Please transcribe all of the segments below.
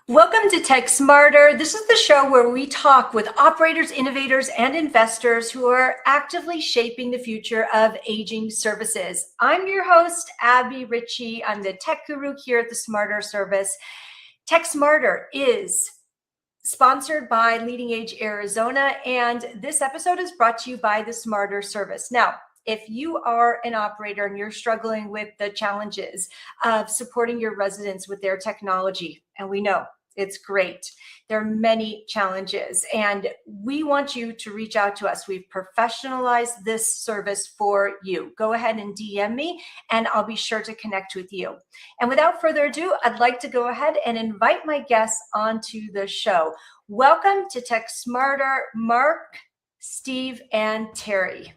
Welcome to Tech Smarter. This is the show where we talk with operators, innovators, and investors who are actively shaping the future of aging services. I'm your host, Abbie Richie. I'm the tech guru here at the Smarter Service. Tech Smarter is sponsored by Leading Age Arizona, and this episode is brought to you by the Smarter Service. Now, if you are an operator and you're struggling with the challenges of supporting your residents with their technology, and we know it's great, there are many challenges, and we want you to reach out to us. We've professionalized this service for you. Go ahead and DM me, and I'll be sure to connect with you. And without further ado, I'd like to go ahead and invite my guests onto the show. Welcome to Tech Smarter, Mark, Steve, and Terry.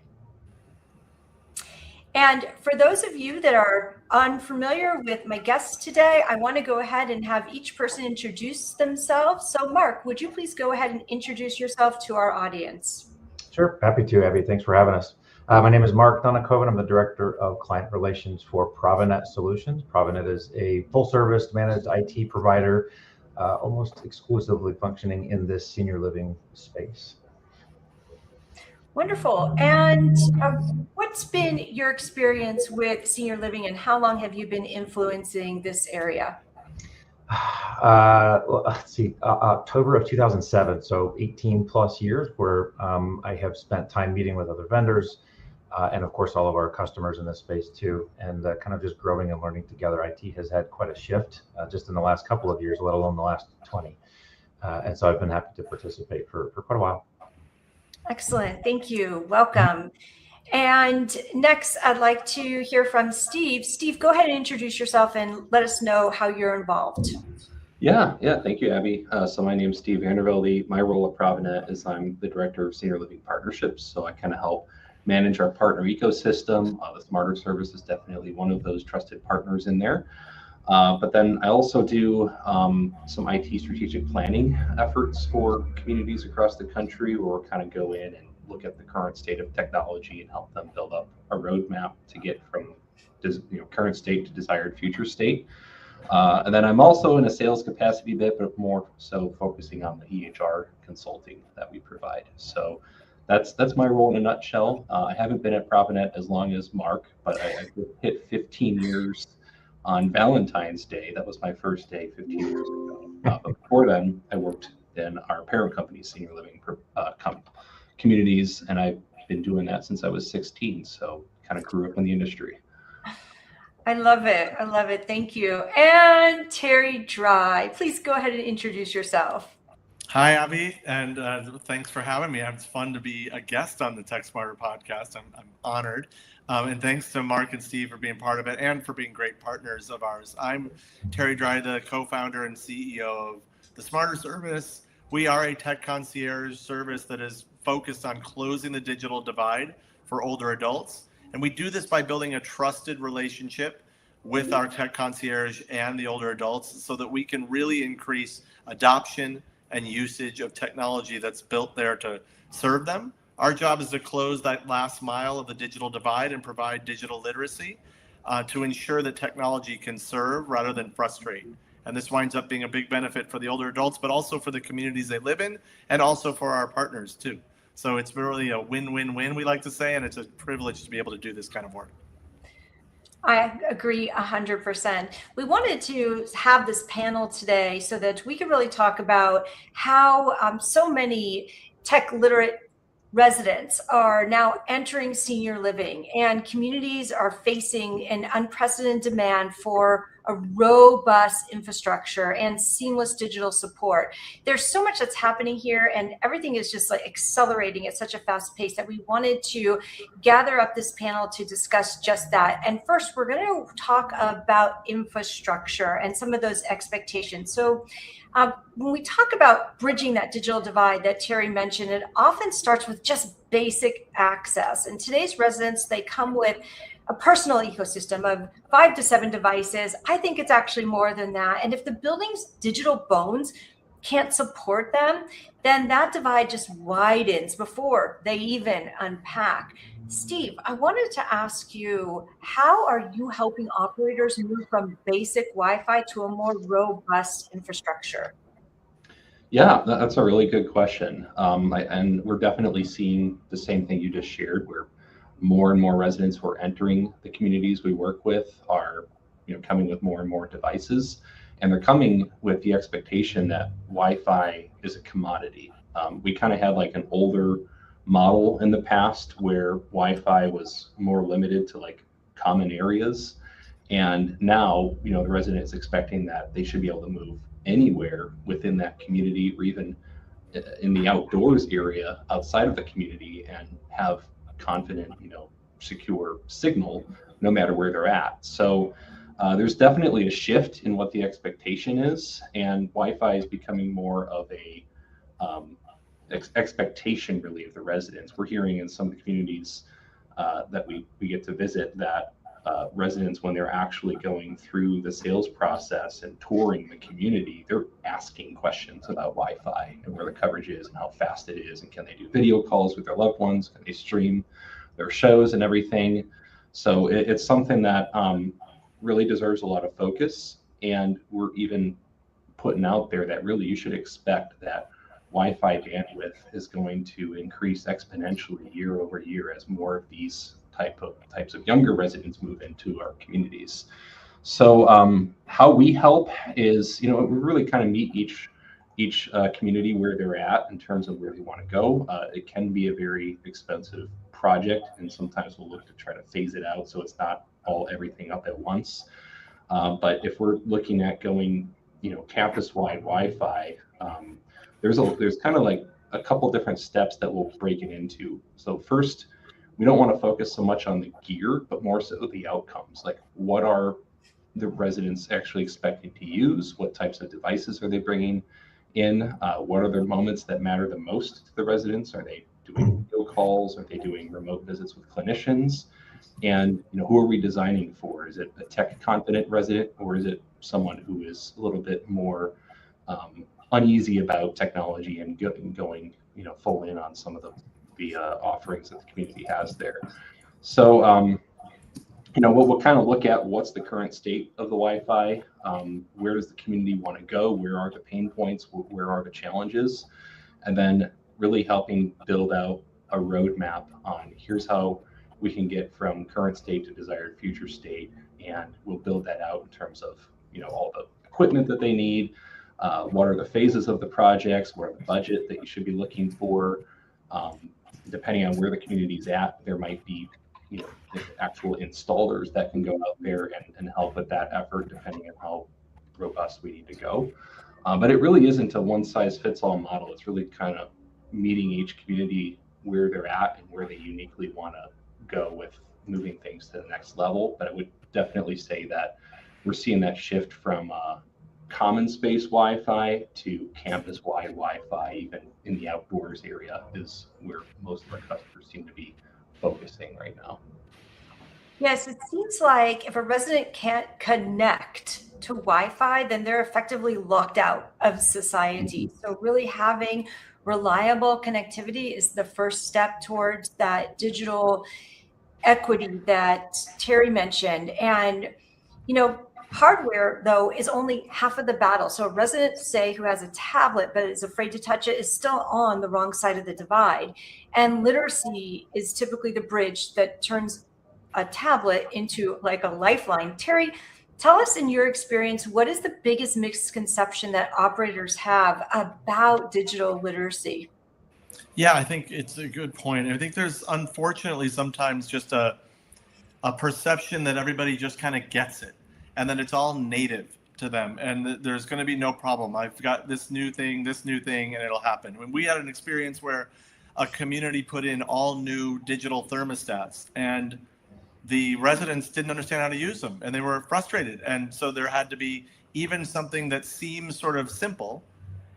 And for those of you that are unfamiliar with my guests today, I want to go ahead and have each person introduce themselves. So Mark, would you please go ahead and introduce yourself to our audience? Sure, happy to, Abbie. Thanks for having us. My name is Mark Nunnikhoven. I'm the Director of Client Relations for ProviNet Solutions. ProviNet is a full-service managed IT provider, almost exclusively functioning in this senior living space. Wonderful. And what's been your experience with senior living, and how long have you been influencing this area? Let's see, October of 2007, so 18 plus years, where I have spent time meeting with other vendors and of course all of our customers in this space too, and kind of just growing and learning together. IT has had quite a shift just in the last couple of years, let alone the last 20. And so I've been happy to participate for quite a while. Excellent. Thank you. Welcome. And next, I'd like to hear from Steve. Steve, go ahead and introduce yourself and let us know how you're involved. Yeah. Thank you, Abbie. So my name is Steve VanderVelde. My role at ProviNet is I'm the Director of Senior Living Partnerships. So I kind of help manage our partner ecosystem. The Smarter Service is definitely one of those trusted partners in there. But then I also do some IT strategic planning efforts for communities across the country, where we'll kind of go in and look at the current state of technology and help them build up a roadmap to get from current state to desired future state. And then I'm also in a sales capacity bit, but more so focusing on the EHR consulting that we provide. So that's my role in a nutshell. I haven't been at ProviNet as long as Mark, but I hit 15 years on Valentine's Day. That was my first day 15 years ago. But before then, I worked in our parent company, Senior Living Communities, and I've been doing that since I was 16. So kind of grew up in the industry. I love it. I love it. Thank you. And Terry Dry, please go ahead and introduce yourself. Hi, Abbie, and thanks for having me. It's fun to be a guest on the Tech Smarter podcast. I'm honored. And thanks to Mark and Steve for being part of it and for being great partners of ours. I'm Terry Dry, the co-founder and CEO of the Smarter Service. We are a tech concierge service that is focused on closing the digital divide for older adults. And we do this by building a trusted relationship with our tech concierge and the older adults so that we can really increase adoption and usage of technology that's built there to serve them. Our job is to close that last mile of the digital divide and provide digital literacy to ensure that technology can serve rather than frustrate. And this winds up being a big benefit for the older adults, but also for the communities they live in, and also for our partners too. So it's really a win-win-win, we like to say, and it's a privilege to be able to do this kind of work. I agree 100%. We wanted to have this panel today so that we could really talk about how so many tech literate residents are now entering senior living, and communities are facing an unprecedented demand for a robust infrastructure and seamless digital support. There's so much that's happening here, and everything is just like accelerating at such a fast pace that we wanted to gather up this panel to discuss just that. And first, we're going to talk about infrastructure and some of those expectations. So when we talk about bridging that digital divide that Terry mentioned, it often starts with just basic access. And today's residents, they come with a personal ecosystem of 5 to 7 devices. I think it's actually more than that. And if the building's digital bones can't support them, then that divide just widens before they even unpack. Steve, I wanted to ask you, how are you helping operators move from basic Wi-Fi to a more robust infrastructure? Yeah, that's a really good question. And we're definitely seeing the same thing you just shared, where more and more residents who are entering the communities we work with are, coming with more and more devices, and they're coming with the expectation that Wi-Fi is a commodity. We kind of had like an older model in the past where Wi-Fi was more limited to like common areas, and now, the resident is expecting that they should be able to move anywhere within that community, or even in the outdoors area outside of the community, and have confident, secure signal no matter where they're at. So there's definitely a shift in what the expectation is, and Wi-Fi is becoming more of a expectation really of the residents. We're hearing in some of the communities that we get to visit that residents, when they're actually going through the sales process and touring the community, they're asking questions about Wi-Fi and where the coverage is and how fast it is, and can they do video calls with their loved ones, can they stream their shows and everything. So it's something that really deserves a lot of focus, and we're even putting out there that really you should expect that Wi-Fi bandwidth is going to increase exponentially year over year as more of these types of younger residents move into our communities. So how we help is, we really kind of meet each community where they're at in terms of where they want to go. It can be a very expensive project, and sometimes we'll look to try to phase it out so it's not all everything up at once. But if we're looking at going, campus-wide Wi-Fi, there's kind of like a couple different steps that we'll break it into. So first, we don't want to focus so much on the gear, but more so the outcomes. Like, what are the residents actually expecting to use? What types of devices are they bringing in? What are the moments that matter the most to the residents? Are they doing video calls? Are they doing remote visits with clinicians? And who are we designing for? Is it a tech confident resident, or is it someone who is a little bit more uneasy about technology and going full in on some of the offerings that the community has there? So we'll kind of look at what's the current state of the Wi-Fi, where does the community want to go, where are the pain points, where are the challenges, and then really helping build out a roadmap on here's how we can get from current state to desired future state. And we'll build that out in terms of all the equipment that they need, what are the phases of the projects, what are the budget that you should be looking for. Depending on where the community's at, there might be the actual installers that can go out there and help with that effort, depending on how robust we need to go. But it really isn't a one-size-fits-all model. It's really kind of meeting each community where they're at and where they uniquely want to go with moving things to the next level. But I would definitely say that we're seeing that shift from common space Wi-Fi to campus-wide Wi-Fi, even in the outdoors area, is where most of our customers seem to be focusing right now. Yes, it seems like if a resident can't connect to Wi-Fi, then they're effectively locked out of society. So really having reliable connectivity is the first step towards that digital equity that Terry mentioned. And, hardware, though, is only half of the battle. So a resident, say, who has a tablet but is afraid to touch it, is still on the wrong side of the divide. And literacy is typically the bridge that turns a tablet into like a lifeline. Terry, tell us, in your experience, what is the biggest misconception that operators have about digital literacy? Yeah, I think it's a good point. I think there's unfortunately sometimes just a perception that everybody just kind of gets it, and then it's all native to them, and there's going to be no problem. I've got this new thing, and it'll happen. When we had an experience where a community put in all new digital thermostats, and the residents didn't understand how to use them, and they were frustrated. And so there had to be, even something that seems sort of simple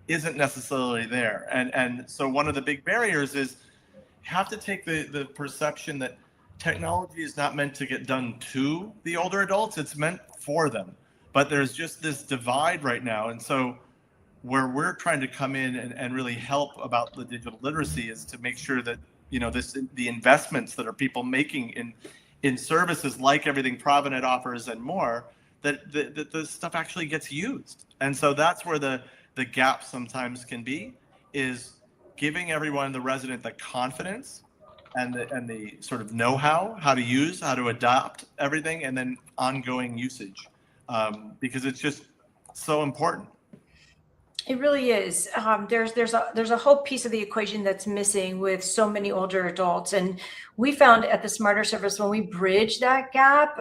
isn't necessarily there. And so one of the big barriers is you have to take the perception that technology is not meant to get done to the older adults, it's meant for them. But there's just this divide right now. And so where we're trying to come in and really help about the digital literacy is to make sure that, the investments that are people making in services like everything ProviNet offers and more, that the stuff actually gets used. And so that's where the the gap sometimes can be is giving everyone, the resident, the confidence and the sort of know-how, how to use, how to adopt everything, and then ongoing usage, because it's just so important. It really is. There's a whole piece of the equation that's missing with so many older adults, and we found at the Smarter Service when we bridge that gap,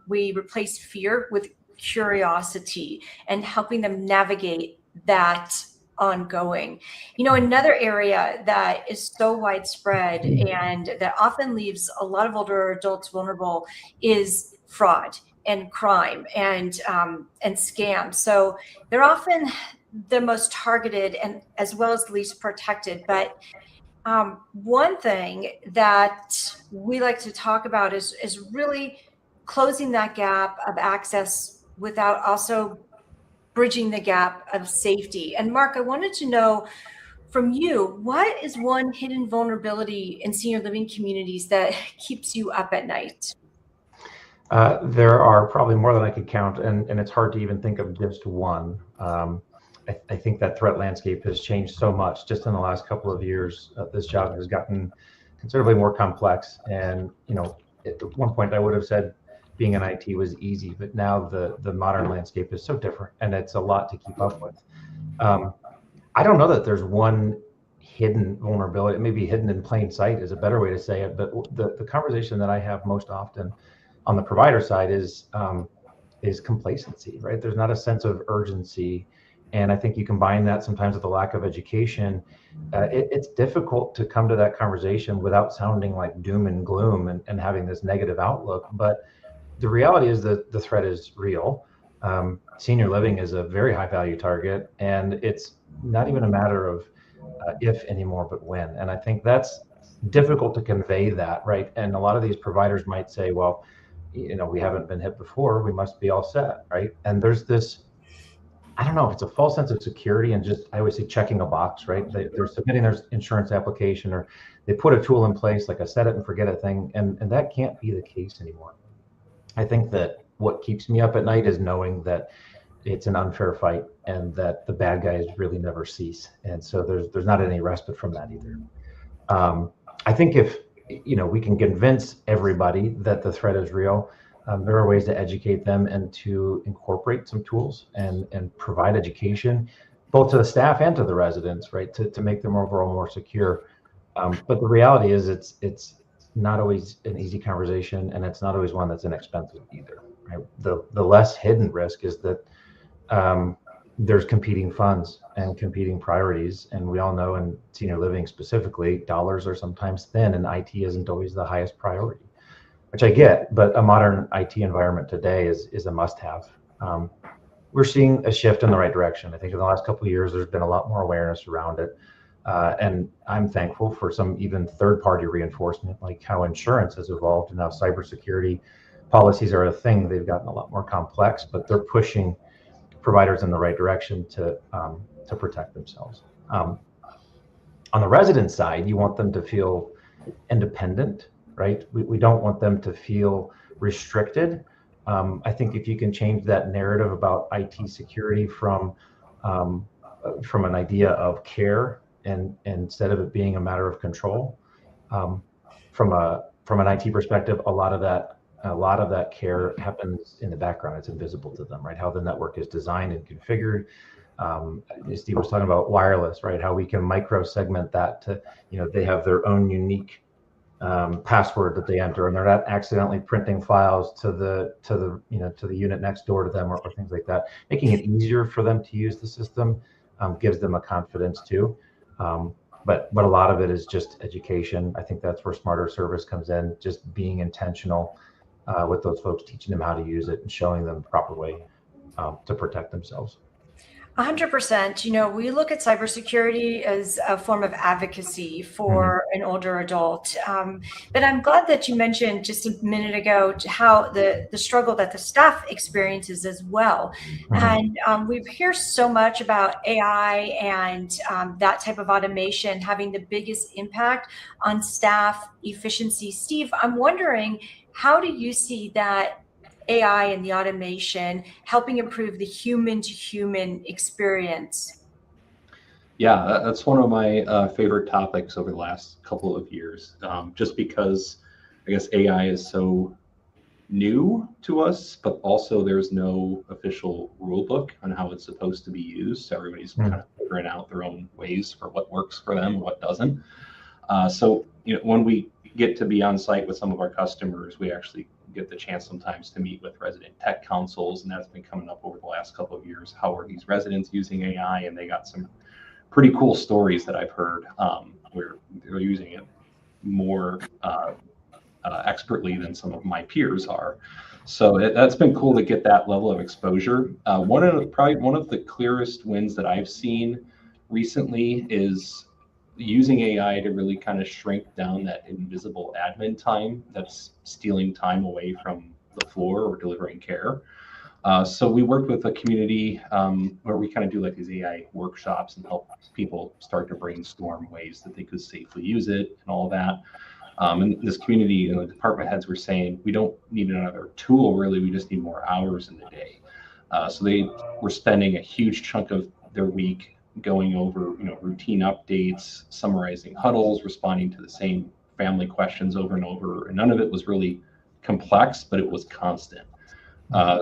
we replace fear with curiosity and helping them navigate that ongoing. Another area that is so widespread and that often leaves a lot of older adults vulnerable is fraud and crime and scams. So they're often the most targeted and as well as least protected. But one thing that we like to talk about is really closing that gap of access without also bridging the gap of safety. And Mark, I wanted to know from you, what is one hidden vulnerability in senior living communities that keeps you up at night? There are probably more than I could count, and it's hard to even think of just one. I think that threat landscape has changed so much just in the last couple of years. This job has gotten considerably more complex. And, at one point I would have said being in IT was easy, but now the modern landscape is so different and it's a lot to keep up with. I don't know that there's one hidden vulnerability. Maybe hidden in plain sight is a better way to say it. But the conversation that I have most often on the provider side is complacency, right? There's not a sense of urgency. And I think you combine that sometimes with a lack of education. It's difficult to come to that conversation without sounding like doom and gloom and having this negative outlook. But the reality is that the threat is real. Senior living is a very high value target, and it's not even a matter of if anymore, but when. And I think that's difficult to convey that, right? And a lot of these providers might say, well, we haven't been hit before, we must be all set, right? And there's this, I don't know if it's a false sense of security and just, I always say checking a box, right? They're submitting their insurance application, or they put a tool in place, like a set it and forget it thing. And that can't be the case anymore. I think that what keeps me up at night is knowing that it's an unfair fight and that the bad guys really never cease. And so there's not any respite from that either. I think if, we can convince everybody that the threat is real, there are ways to educate them and to incorporate some tools and provide education, both to the staff and to the residents, right, to make them overall more secure. But the reality is it's not always an easy conversation, and it's not always one that's inexpensive either, right? The less hidden risk is that there's competing funds and competing priorities. And we all know in senior living specifically, dollars are sometimes thin and IT isn't always the highest priority, which I get, but a modern IT environment today is a must-have. We're seeing a shift in the right direction. I think in the last couple of years, there's been a lot more awareness around it. And I'm thankful for some even third-party reinforcement, like how insurance has evolved and now cybersecurity policies are a thing. They've gotten a lot more complex, but they're pushing providers in the right direction to protect themselves. On the resident side, you want them to feel independent, right? We don't want them to feel restricted. I think if you can change that narrative about IT security from an idea of care and instead of it being a matter of control, from an IT perspective, a lot of that care happens in the background. It's invisible to them, right? How the network is designed and configured. Steve was talking about wireless, right? How we can micro segment that to, they have their own unique password that they enter, and they're not accidentally printing files to the unit next door to them or things like that. Making it easier for them to use the system gives them a confidence too. But a lot of it is just education. I think that's where Smarter Service comes in, just being intentional with those folks, teaching them how to use it and showing them the proper way to protect themselves. 100%. We look at cybersecurity as a form of advocacy for an older adult. But I'm glad that you mentioned just a minute ago how the struggle that the staff experiences as well. And we hear so much about AI and that type of automation having the biggest impact on staff efficiency. Steve, I'm wondering, how do you see that AI and the automation helping improve the human-to-human experience? Yeah, that's one of my favorite topics over the last couple of years, just because I guess AI is so new to us, but also there's no official rule book on how it's supposed to be used. So everybody's kind of figuring out their own ways for what works for them and what doesn't. So when we get to be on site with some of our customers, we actually get the chance sometimes to meet with resident tech councils, and that's been coming up over the last couple of years. How are these residents using AI? And they got some pretty cool stories that I've heard where they're using it more expertly than some of my peers are. So that's been cool to get that level of exposure. Probably one of the clearest wins that I've seen recently is using AI to really kind of shrink down that invisible admin time that's stealing time away from the floor or delivering care. So we worked with a community where we kind of do like these AI workshops and help people start to brainstorm ways that they could safely use it and all that. And this community and the department heads were saying, we don't need another tool, really, we just need more hours in the day. So they were spending a huge chunk of their week going over routine updates, summarizing huddles, responding to the same family questions over and over. And none of it was really complex, but it was constant.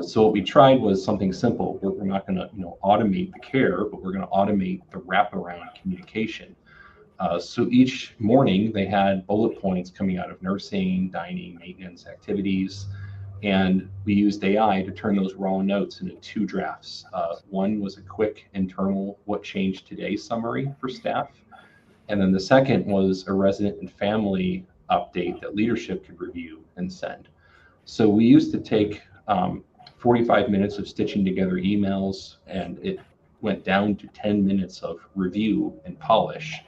So what we tried was something simple. We're not going to automate the care, but we're going to automate the wraparound communication. So each morning they had bullet points coming out of nursing, dining, maintenance activities, and we used AI to turn those raw notes into 2 drafts. One was a quick internal what changed today summary for staff, and then the second was a resident and family update that leadership could review and send. So we used to take 45 minutes of stitching together emails, and it went down to 10 minutes of review and polish.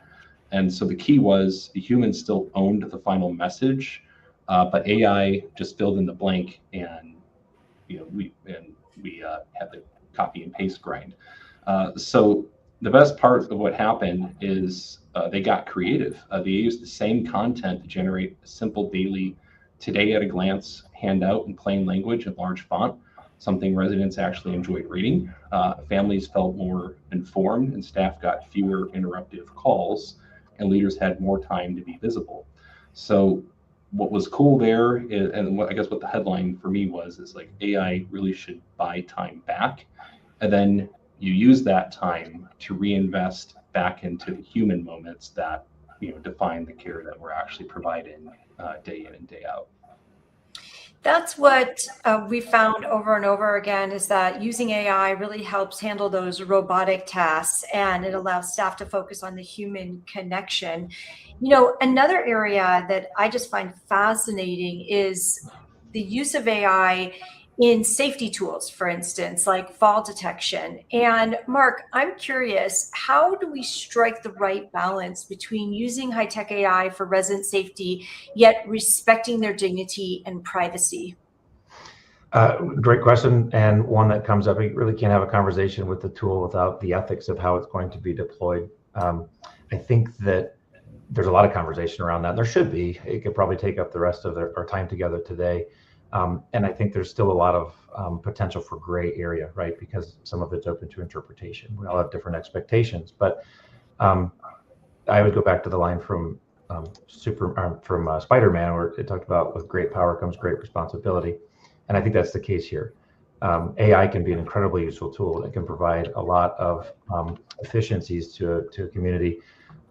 And so the key was the humans still owned the final message, but AI just filled in the blank, and we had the copy and paste grind. So the best part of what happened is they got creative. They used the same content to generate a simple daily today at a glance handout in plain language and large font, something residents actually enjoyed reading. Families felt more informed, and staff got fewer interruptive calls, and leaders had more time to be visible. So what was cool there is, and I guess what the headline for me is like AI really should buy time back, and then you use that time to reinvest back into the human moments that define the care that we're actually providing day in and day out. That's what we found over and over again, is that using AI really helps handle those robotic tasks, and it allows staff to focus on the human connection. Another area that I just find fascinating is the use of AI in safety tools, for instance, like fall detection. And Mark, I'm curious, how do we strike the right balance between using high-tech AI for resident safety, yet respecting their dignity and privacy? Great question, and one that comes up. You really can't have a conversation with the tool without the ethics of how it's going to be deployed. I think that there's a lot of conversation around that. There should be. It could probably take up the rest of our time together today. And I think there's still a lot of potential for gray area, right? Because some of it's open to interpretation. We all have different expectations, but I would go back to the line from Spider-Man, where it talked about with great power comes great responsibility, and I think that's the case here. AI can be an incredibly useful tool. It can provide a lot of efficiencies to a community,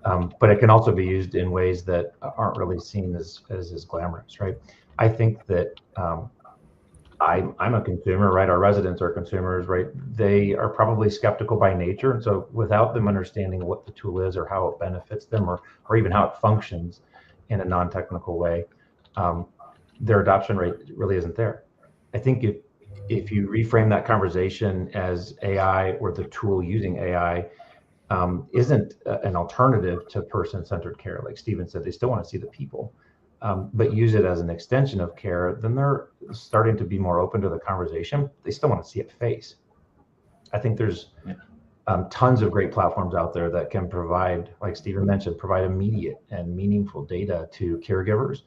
but it can also be used in ways that aren't really seen as glamorous, right? I think that I'm a consumer, right? Our residents are consumers, right? They are probably skeptical by nature. And so without them understanding what the tool is or how it benefits them, or even how it functions in a non-technical way, their adoption rate really isn't there. I think if you reframe that conversation as AI, or the tool using AI isn't an alternative to person-centered care, like Steven said, they still want to see the people. But use it as an extension of care, then they're starting to be more open to the conversation. They still want to see it face. I think there's tons of great platforms out there that can provide, like Steven mentioned, provide immediate and meaningful data to caregivers.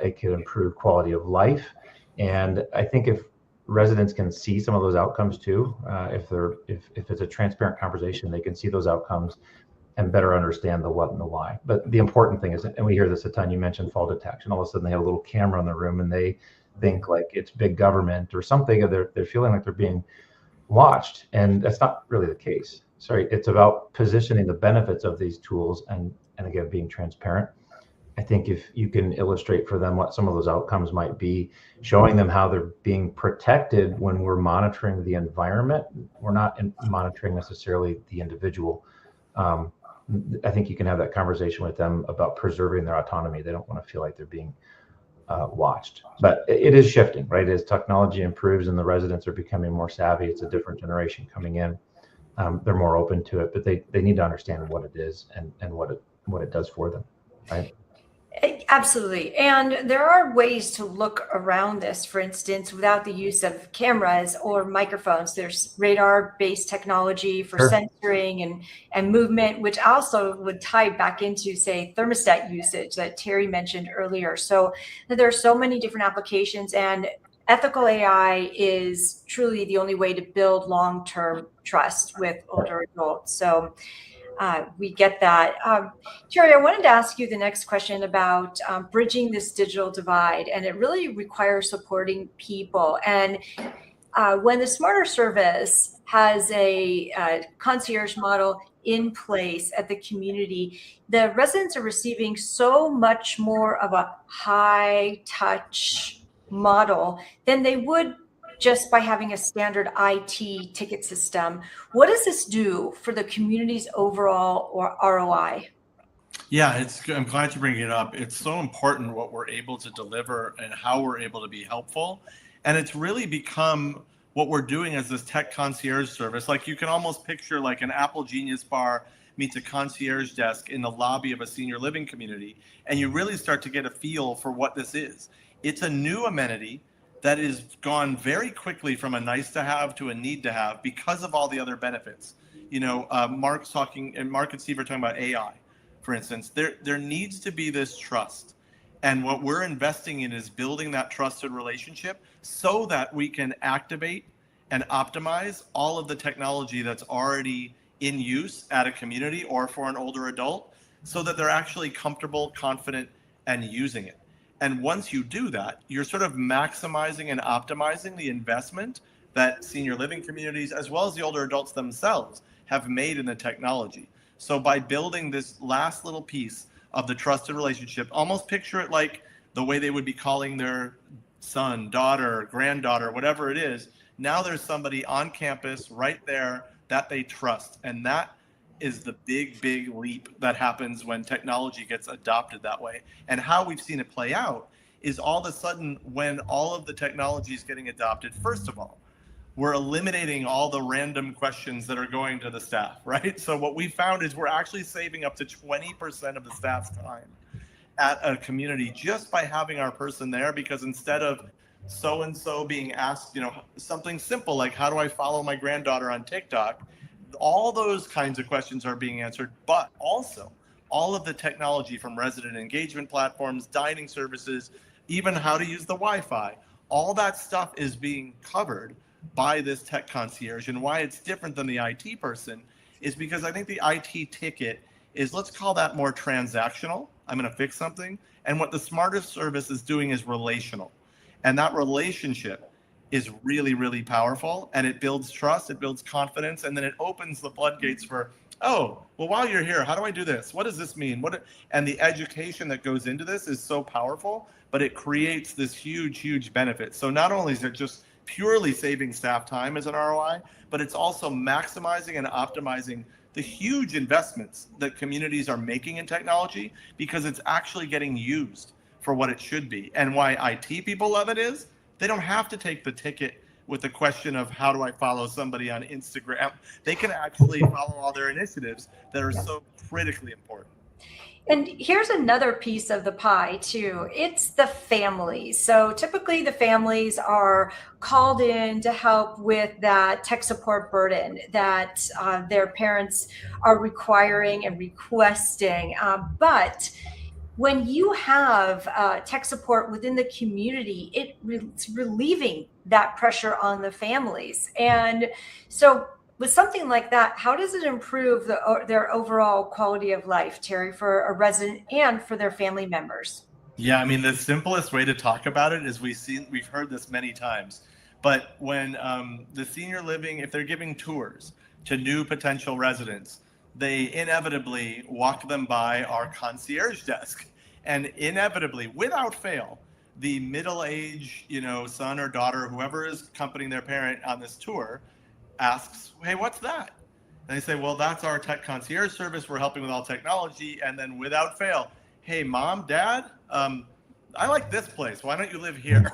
It can improve quality of life. And I think if residents can see some of those outcomes too, if it's a transparent conversation, they can see those outcomes. and better understand the what and the why. But the important thing is, and we hear this a ton, you mentioned fall detection. All of a sudden they have a little camera in the room and they think like it's big government or something, or they're feeling like they're being watched. And that's not really the case. Sorry, it's about positioning the benefits of these tools and again, being transparent. I think if you can illustrate for them what some of those outcomes might be, showing them how they're being protected when we're monitoring the environment, we're not monitoring necessarily the individual. I think you can have that conversation with them about preserving their autonomy. They don't want to feel like they're being watched. But it is shifting, right? As technology improves and the residents are becoming more savvy, it's a different generation coming in. They're more open to it, but they need to understand what it is and what it does for them, right? Absolutely. And there are ways to look around this, for instance, without the use of cameras or microphones. There's radar-based technology for sensoring and movement, which also would tie back into, say, thermostat usage that Terry mentioned earlier. So there are so many different applications, and ethical AI is truly the only way to build long-term trust with older adults. So we get that. Terry, I wanted to ask you the next question about bridging this digital divide, and it really requires supporting people. And when the Smarter Service has a concierge model in place at the community, the residents are receiving so much more of a high touch model than they would just by having a standard IT ticket system. What does this do for the community's overall ROI? Yeah, I'm glad you bring it up. It's so important what we're able to deliver and how we're able to be helpful. And it's really become what we're doing as this tech concierge service. Like you can almost picture like an Apple Genius bar meets a concierge desk in the lobby of a senior living community. And you really start to get a feel for what this is. It's a new amenity that is gone very quickly from a nice to have to a need to have because of all the other benefits. You know, Mark and Steve are talking about AI, for instance. There needs to be this trust. And what we're investing in is building that trusted relationship so that we can activate and optimize all of the technology that's already in use at a community or for an older adult so that they're actually comfortable, confident, and using it. And once you do that, you're sort of maximizing and optimizing the investment that senior living communities, as well as the older adults themselves, have made in the technology. So by building this last little piece of the trusted relationship, almost picture it like the way they would be calling their son, daughter, granddaughter, whatever it is. Now there's somebody on campus right there that they trust. And that is the big leap that happens when technology gets adopted that way. And how we've seen it play out is all of a sudden when all of the technology is getting adopted, first of all, we're eliminating all the random questions that are going to the staff, right? So what we found is we're actually saving up to 20% of the staff's time at a community just by having our person there, because instead of so-and-so being asked, you know, something simple like, how do I follow my granddaughter on TikTok? All those kinds of questions are being answered, but also all of the technology from resident engagement platforms, dining services, even how to use the Wi-Fi, all that stuff is being covered by this tech concierge. And why it's different than the IT person is because I think the IT ticket is, let's call that more transactional. I'm going to fix something. And what the Smarter Service is doing is relational. And that relationship is really powerful, and it builds trust, it builds confidence, and then it opens the floodgates for, oh, well, while you're here, how do I do this? What does this mean? And the education that goes into this is so powerful, but it creates this huge benefit. So not only is it just purely saving staff time as an ROI, but it's also maximizing and optimizing the huge investments that communities are making in technology because it's actually getting used for what it should be. And why IT people love it is, they don't have to take the ticket with the question of how do I follow somebody on Instagram. They can actually follow all their initiatives that are so critically important. And here's another piece of the pie too. It's the families. So typically the families are called in to help with that tech support burden that their parents are requiring and requesting. But when you have tech support within the community, it's relieving that pressure on the families. And so with something like that, how does it improve their overall quality of life, Terry, for a resident and for their family members? Yeah, I mean, the simplest way to talk about it is we've heard this many times, but when the senior living, if they're giving tours to new potential residents, they inevitably walk them by our concierge desk, and inevitably, without fail, the middle-aged, son or daughter, whoever is accompanying their parent on this tour, asks, "Hey, what's that?" And they say, "Well, that's our tech concierge service. We're helping with all technology." And then without fail, "Hey, mom, dad, I like this place. Why don't you live here?"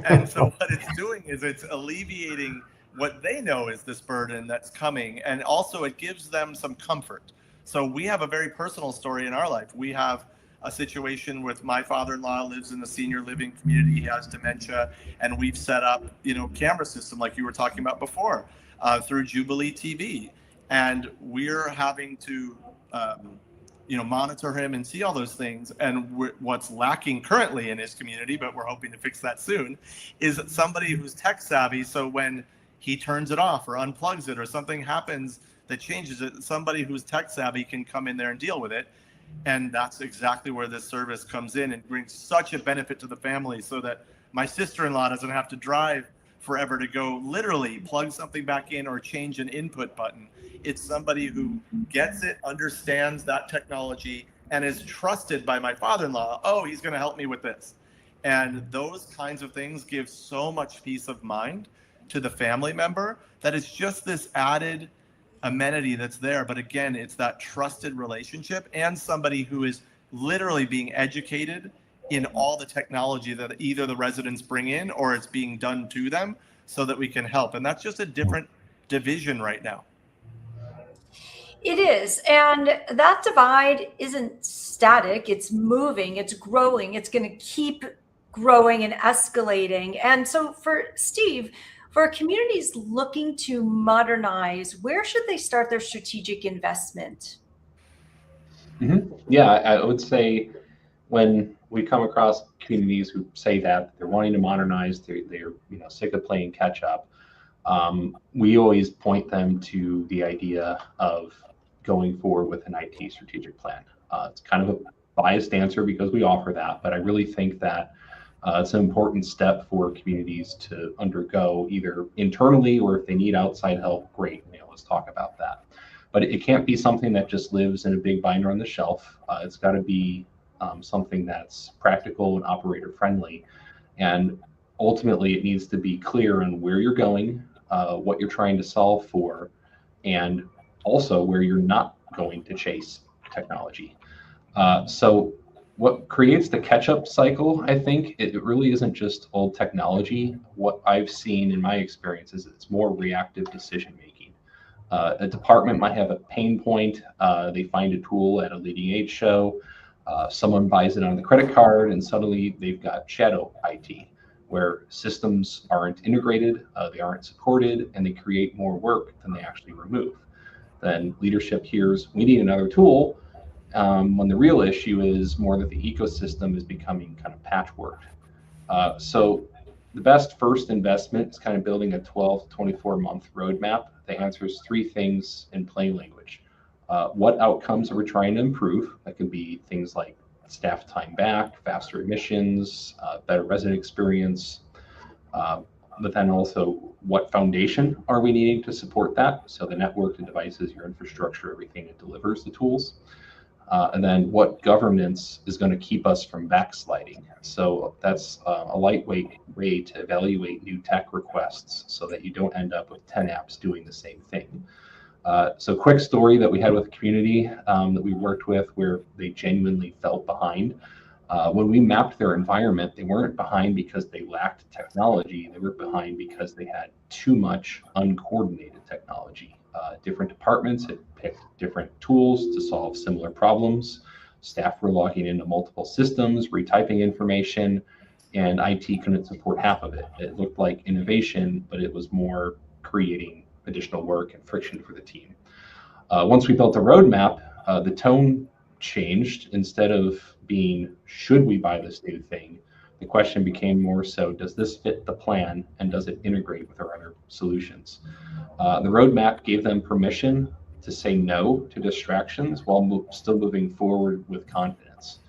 And so what it's doing is it's alleviating what they know is this burden that's coming. And also it gives them some comfort. So we have a very personal story in our life. We have a situation with my father-in-law lives in the senior living community. He has dementia, and we've set up, camera system like you were talking about before, through Jubilee TV. And we're having to, monitor him and see all those things. And what's lacking currently in his community, but we're hoping to fix that soon, is somebody who's tech savvy. So when he turns it off or unplugs it or something happens that changes it, somebody who's tech savvy can come in there and deal with it. And that's exactly where this service comes in and brings such a benefit to the family, so that my sister-in-law doesn't have to drive forever to go literally plug something back in or change an input button. It's somebody who gets it, understands that technology, and is trusted by my father-in-law. Oh, he's going to help me with this. And those kinds of things give so much peace of mind to the family member that it's just this added amenity that's there. But again, it's that trusted relationship and somebody who is literally being educated in all the technology that either the residents bring in or it's being done to them, so that we can help. And that's just a different division right now. It is. And that divide isn't static. It's moving, it's growing, it's going to keep growing and escalating. And so for Steve, for communities looking to modernize, where should they start their strategic investment? Mm-hmm. Yeah, I would say when we come across communities who say that they're wanting to modernize, they're sick of playing catch up, we always point them to the idea of going forward with an IT strategic plan. It's kind of a biased answer because we offer that, but I really think that it's an important step for communities to undergo, either internally or if they need outside help, great, let's talk about that. But it can't be something that just lives in a big binder on the shelf. It's got to be something that's practical and operator friendly. And ultimately, it needs to be clear on where you're going, what you're trying to solve for, and also where you're not going to chase technology. So what creates the catch-up cycle, I think, it really isn't just old technology. What I've seen in my experience is it's more reactive decision-making. A department might have a pain point. They find a tool at a leading edge show. Someone buys it on the credit card, and suddenly they've got shadow IT, where systems aren't integrated, they aren't supported, and they create more work than they actually remove. Then leadership hears, we need another tool, when the real issue is more that the ecosystem is becoming kind of patchworked. So the best first investment is kind of building a 12 to 24 month roadmap that answers three things in plain language. What outcomes are we trying to improve? That could be things like staff time back, faster admissions, better resident experience, but then also what foundation are we needing to support that? So the network, the devices, your infrastructure, everything that delivers the tools. And then what governance is going to keep us from backsliding. So that's a lightweight way to evaluate new tech requests so that you don't end up with 10 apps doing the same thing. So quick story that we had with a community that we worked with where they genuinely felt behind. When we mapped their environment, they weren't behind because they lacked technology. They were behind because they had too much uncoordinated technology. Different departments had picked different tools to solve similar problems. Staff were logging into multiple systems, retyping information, and IT couldn't support half of it. It looked like innovation, but it was more creating additional work and friction for the team. Once we built a roadmap, the tone changed. Instead of being, should we buy this new thing? The question became more so, does this fit the plan and does it integrate with our other solutions? The roadmap gave them permission to say no to distractions while still moving forward with confidence.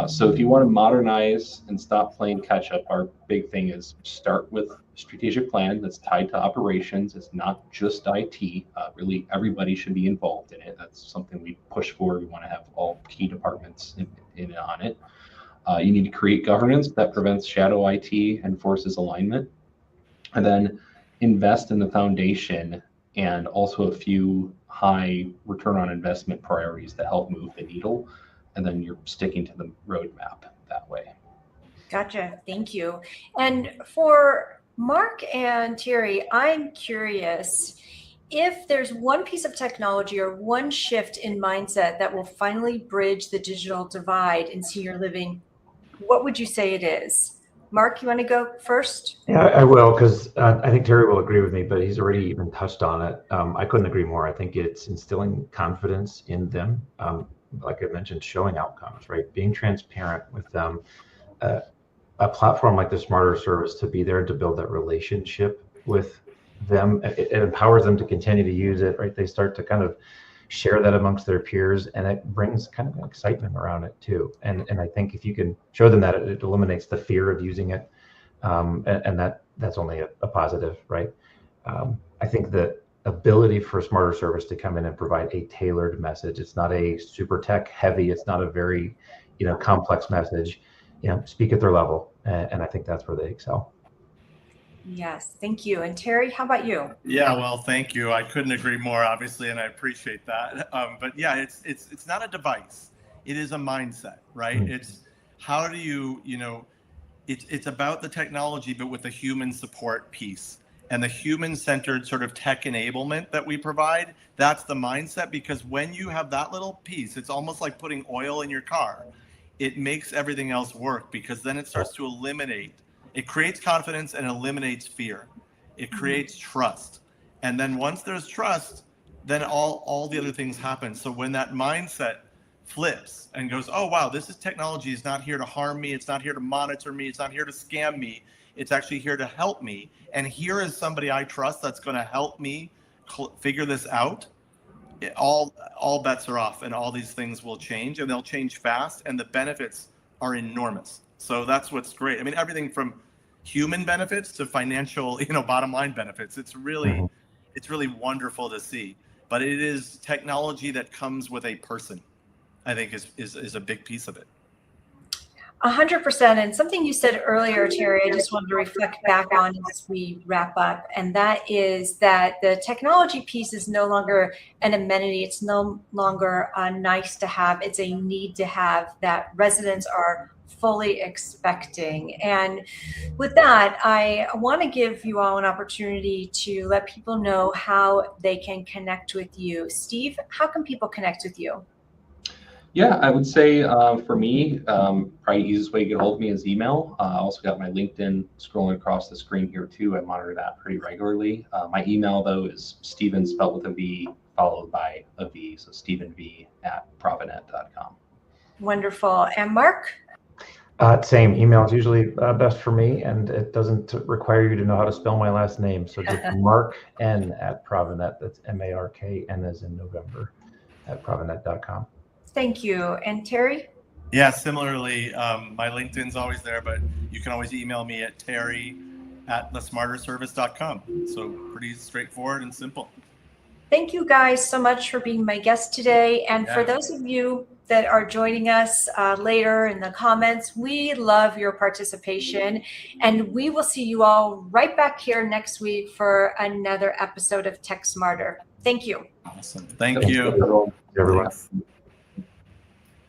So if you want to modernize and stop playing catch up, our big thing is start with a strategic plan that's tied to operations. It's not just IT. Really, everybody should be involved in it. That's something we push for. We want to have all key departments in on it. You need to create governance that prevents shadow IT and forces alignment. And then invest in the foundation and also a few high return on investment priorities that help move the needle. And then you're sticking to the roadmap that way. Gotcha. Thank you. And for Mark and Terry, I'm curious if there's one piece of technology or one shift in mindset that will finally bridge the digital divide in senior living, what would you say it is? Mark, you want to go first? Yeah, I will, because I think Terry will agree with me, but he's already even touched on it. I couldn't agree more. I think it's instilling confidence in them. Like I mentioned, showing outcomes, right? Being transparent with them. A platform like the Smarter Service to be there to build that relationship with them. It empowers them to continue to use it, right? They start to kind of share that amongst their peers, and it brings kind of excitement around it too. And I think if you can show them that, it eliminates the fear of using it, and that's only a positive, right? I think the ability for Smarter Service to come in and provide a tailored message. It's not a super tech heavy. It's not a very complex message. Speak at their level, and I think that's where they excel. Yes, thank you. And Terry, how about you? Yeah, well, thank you. I couldn't agree more, obviously, and I appreciate that. But yeah, it's not a device. It is a mindset, right? Mm-hmm. It's how do you, it's about the technology, but with the human support piece and the human-centered sort of tech enablement that we provide. That's the mindset, because when you have that little piece, it's almost like putting oil in your car. It makes everything else work, because then it starts to eliminate. It creates confidence and eliminates fear. It creates trust. And then once there's trust, then all the other things happen. So when that mindset flips and goes, oh, wow, this is technology is not here to harm me. It's not here to monitor me. It's not here to scam me. It's actually here to help me. And here is somebody I trust that's going to help me figure this out. All bets are off, and all these things will change, and they'll change fast, and the benefits are enormous. So that's what's great. I mean, everything from human benefits to financial, bottom line benefits. It's really wonderful to see. But it is technology that comes with a person, I think is a big piece of it. 100%. And something you said earlier, Terry, I just wanted to reflect back on as we wrap up. And that is that the technology piece is no longer an amenity. It's no longer a nice to have. It's a need to have that residents are fully expecting. And with that, I want to give you all an opportunity to let people know how they can connect with you. Steve, how can people connect with you? Yeah, I would say for me, probably the easiest way to get a hold of me is email. I also got my LinkedIn scrolling across the screen here too. I monitor that pretty regularly. My email though is Steven spelled with a V followed by a V, so stevenv@provinet.com. Wonderful. And Mark? Same. Email is usually best for me, and it doesn't require you to know how to spell my last name. So just markn@provinet. That's MARKN as in November @provinet.com. Thank you. And Terry? Yeah, similarly, my LinkedIn's always there, but you can always email me at terry@thesmarterservice.com. So pretty straightforward and simple. Thank you guys so much for being my guest today. And for those of you that are joining us later in the comments, we love your participation. And we will see you all right back here next week for another episode of Tech Smarter. Thank you. Awesome. Thank you. Everyone.